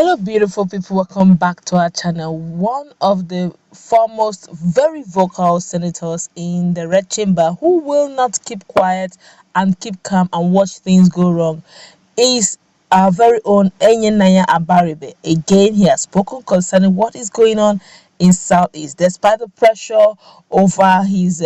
Hello, beautiful people. Welcome back to our channel. One of the foremost, very vocal senators in the Red Chamber who will not keep quiet and keep calm and watch things go wrong is our very own Enyenaya Abaribe. Again, he has spoken concerning what is going on in Southeast, despite the pressure over his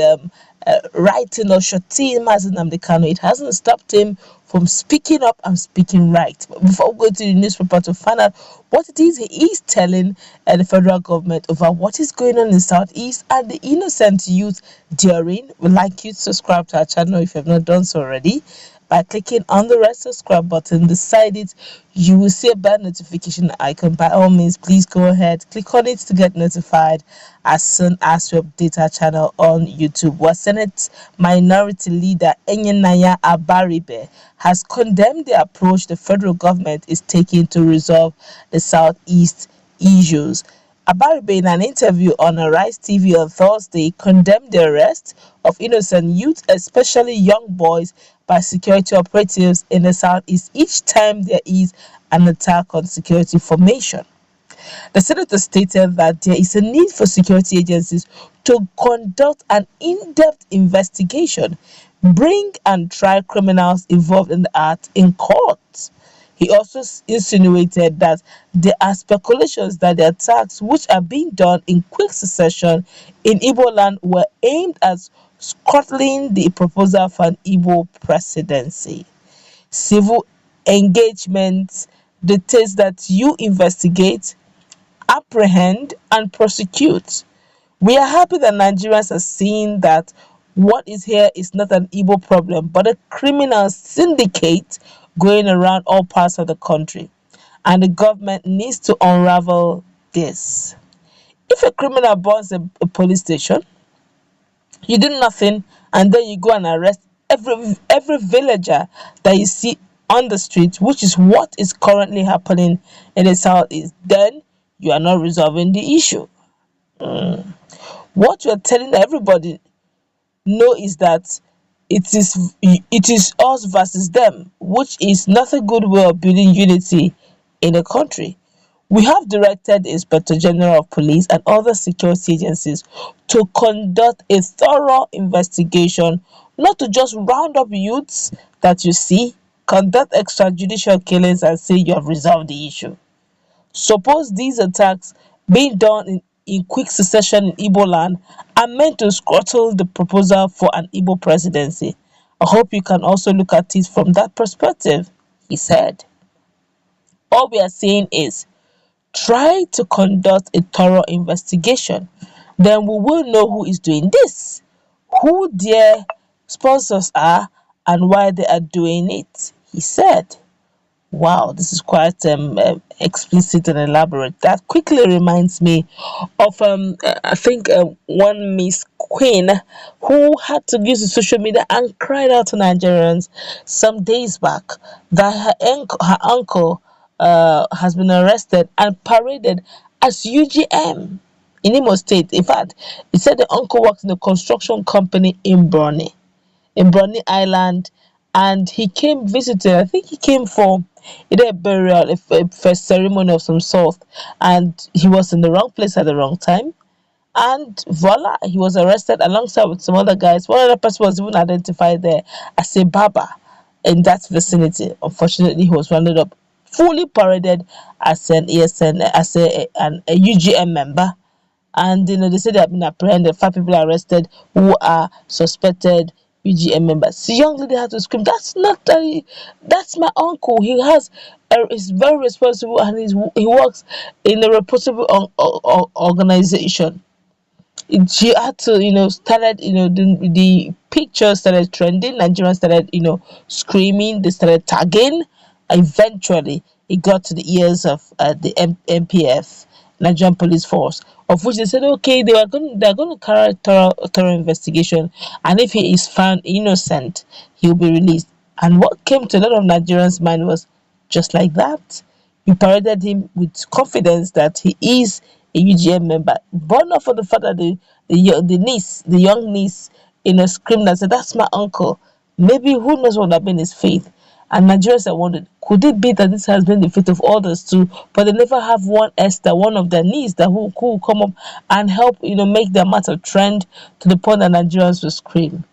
writing of Shoti Mazinam Kano. It hasn't stopped him from speaking up and speaking right. But before we go to the newspaper to find out what it is he is telling the federal government over what is going on in Southeast and the innocent youth during, we'd like you to subscribe to our channel if you have not done so already by clicking on the red subscribe button. Beside it, you will see a bell notification icon. By all means, please go ahead, click on it to get notified as soon as we update our channel on YouTube. Our Senate Minority Leader Enyenaya Abaribe has condemned the approach the federal government is taking to resolve the Southeast issues. Abaribe, in an interview on Arise TV on Thursday, condemned the arrest of innocent youth, especially young boys, by security operatives in the Southeast each time there is an attack on security formation. The senator stated that there is a need for security agencies to conduct an in-depth investigation, bring and try criminals involved in the act in court. He also insinuated that there are speculations that the attacks, which are being done in quick succession in Igbo land, were aimed at scuttling the proposal for an Igbo presidency. Civil engagement dictates that you investigate, apprehend, and prosecute. We are happy that Nigerians are seeing that what is here is not an Igbo problem, but a criminal syndicate going around all parts of the country, and the government needs to unravel this. If a criminal burns a police station, you do nothing, and then you go and arrest every villager that you see on the street, which is what is currently happening in the Southeast, then you are not resolving the issue. What you are telling everybody know is that it is us versus them, which is not a good way of building unity in the country. We have directed the Inspector General of Police and other security agencies to conduct a thorough investigation, not to just round up youths that you see, conduct extrajudicial killings and say you have resolved the issue. Suppose these attacks being done in quick succession in Igbo land are meant to scuttle the proposal for an Igbo presidency. I hope you can also look at it from that perspective, he said. All we are saying is try to conduct a thorough investigation. Then we will know who is doing this, who their sponsors are, and why they are doing it, he said. Wow, this is quite explicit and elaborate. That quickly reminds me of I think one Miss Queen who had to use the social media and cried out to Nigerians some days back that her uncle has been arrested and paraded as UGM in Imo State. In fact, he said the uncle works in a construction company in Brunei Island, and he came visiting. I think he came for either a burial, a first ceremony of some sort, and he was in the wrong place at the wrong time. And voila, he was arrested alongside with some other guys. One other person was even identified there as a barber in that vicinity. Unfortunately, he was rounded up, fully paraded as an ESN, as a UGM member. And they said they have been apprehended. 5 people are arrested who are suspected UGM members. The young lady had to scream, "That's not that's my uncle. He has is very responsible, and he works in a reputable organization." She had to, started, the pictures started trending. Nigerians started, screaming. They started tagging. Eventually, it got to the ears of the MPF, Nigerian Police Force, of which they said, okay, they're going to carry a thorough investigation, and if he is found innocent, he'll be released. And what came to a lot of Nigerians' mind was just like that. You paraded him with confidence that he is a UGM member, born off for the fact that the young niece, screamed and said, "That's my uncle." Maybe who knows what would have been his faith. And Nigerians are wondering, could it be that this has been the fate of others too, but they never have one Esther, one of their niece that who will come up and help, make the matter trend to the point that Nigerians will scream.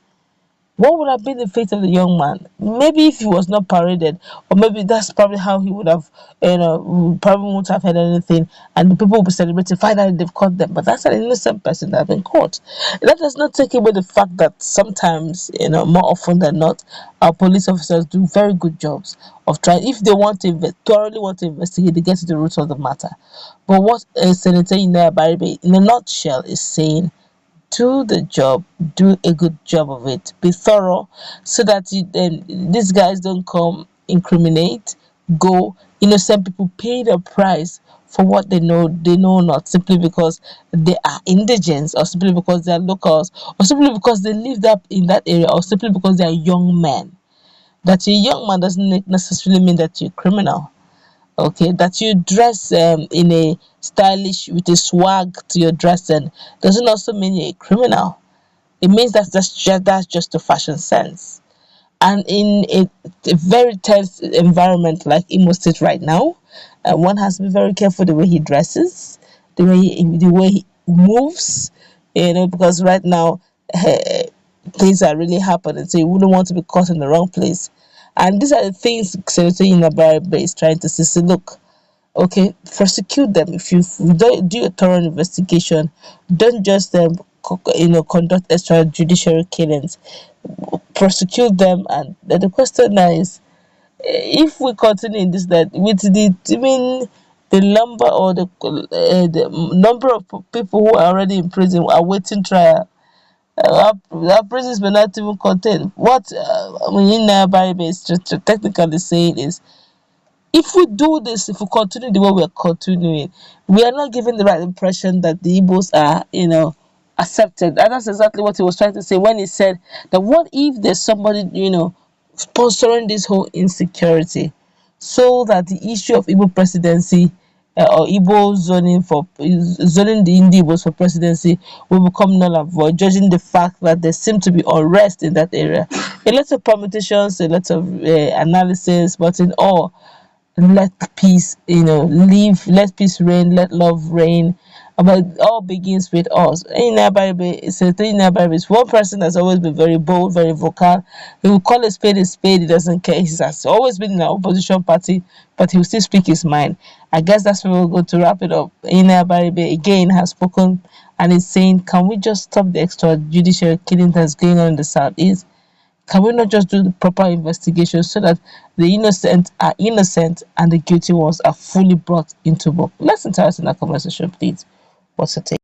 What would have been the fate of the young man? Maybe if he was not paraded, or maybe that's probably how he would have, probably won't have had anything, and the people will be celebrating. Finally, they've caught them. But that's an innocent person that has been caught. Let us not take away the fact that sometimes, more often than not, our police officers do very good jobs of trying. If they want to thoroughly want to investigate, they get to the root of the matter. But what Senator Abaribe, in a nutshell, is saying, do the job, do a good job of it, be thorough, so that these guys don't come incriminate, go innocent people pay the price for what they know not, simply because they are indigents, or simply because they are locals, or simply because they live up in that area, or simply because they are young men. That you're a young man doesn't necessarily mean that you're a criminal. Okay, that you dress in a stylish with a swag to your dressing doesn't also mean you're a criminal. It means that's just a fashion sense. And in a very tense environment like Imo State right now, one has to be very careful the way he dresses, the way he moves, because right now things are really happening, so you wouldn't want to be caught in the wrong place. And these are the things Senator Barbe is trying to say. Look, okay, prosecute them. If you don't do a thorough investigation, don't just conduct extrajudicial killings. Prosecute them. And the question now is, if we continue in this, that with the even the number, or the number of people who are already in prison awaiting trial, our prisons may not even contain what Munina Bible is technically saying is, if we do this, if we continue the way we are continuing, we are not giving the right impression that the Igbos are, accepted. And that's exactly what he was trying to say when he said that, what if there's somebody, sponsoring this whole insecurity, so that the issue of Igbo presidency, or Igbo zoning the Igbos for presidency will become null and void, judging the fact that there seem to be unrest in that area. A lot of permutations, a lot of analysis, but in all, let peace live, let peace reign, let love reign. But it all begins with us. In Abaribe is one person that's always been very bold, very vocal. He will call a spade a spade. He doesn't care. He has always been in an opposition party, but he will still speak his mind. I guess that's where we'll go to wrap it up. In Abaribe again has spoken and is saying, can we just stop the extrajudicial killing that's going on in the southeast? Can we not just do the proper investigation, so that the innocent are innocent and the guilty ones are fully brought into book? Let's enter us in that conversation, please. What's your take?